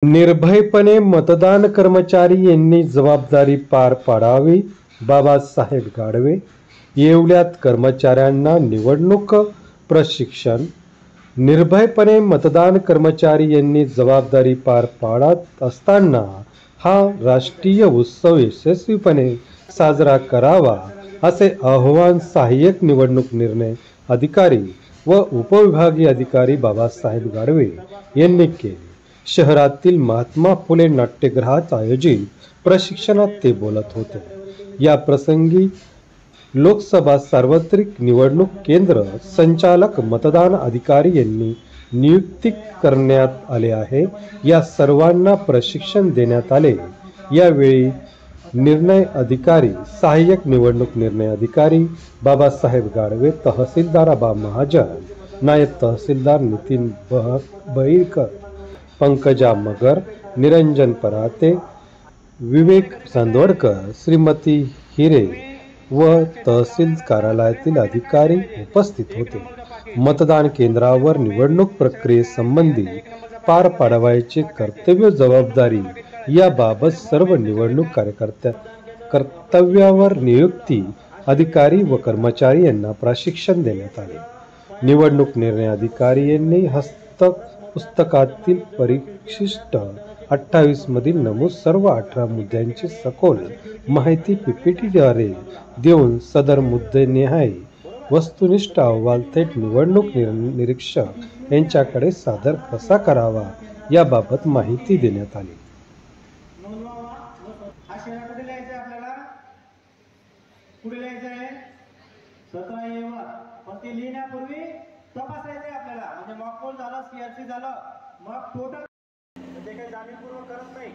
निर्भयपणे मतदान कर्मचारी यांनी जबाबदारी पार पाडावी. बाबासाहेब गाढवे. येवल्यात कर्मचाऱ्यांना निवडणूक प्रशिक्षण. निर्भयपणे मतदान कर्मचारी यांनी जबाबदारी पार पाडत असताना हा राष्ट्रीय उत्सव यशस्वीपणे साजरा करावा असे आवाहन सहाय्यक निवडणूक निर्णय अधिकारी व उपविभागीय अधिकारी बाबासाहेब गाढवे यांनी केले. शहरातील महात्मा फुले नाट्यगृहात आयोजित प्रशिक्षणात ते बोलत होते. या प्रसंगी लोकसभा सार्वत्रिक निवडणूक केंद्र संचालक मतदान अधिकारी यांनी नियुक्ती करण्यात आले आहे. या सर्वांना प्रशिक्षण देण्यात आले. यावेळी निर्णय अधिकारी, सहाय्यक निवडणूक निर्णय अधिकारी बाबासाहेब गाढवे, तहसीलदार आबा महाजन, नायब तहसीलदार नितीन बहिरकर, पंकजा मगर, निरंजन पराते, विवेक चांदोडकर, श्रीमती हिरे व तहसील कार्यालयातील अधिकारी उपस्थित होते. मतदान केंद्रावर निवडणूक प्रक्रियेसंबंधी पार पाडवायचे कर्तव्य जबाबदारी याबाबत सर्व निवडणूक कर्तव्यावर नियुक्ती अधिकारी व कर्मचारी यांना प्रशिक्षण देण्यात आले. निवडणूक निर्णय अधिकारी यांनी पुस्तकातील परिशिष्ट 28 मधील नमूद सर्व 18 मुद्द्यांची सखोल माहिती पीपीटीद्वारे देऊन सदर मुद्देनिहाय वस्तुनिष्ठ अहवाल थेट निवडणूक निरीक्षक यांच्याकडे सादर कसा करावा याबाबत माहिती देण्यात आली. लिहिण्यापूर्वी तपासायचे आपल्याला, म्हणजे मॉक पोल झालं, सीआरसी झालं, मग टोटल जे काही जाणीवपूर्वक करत नाही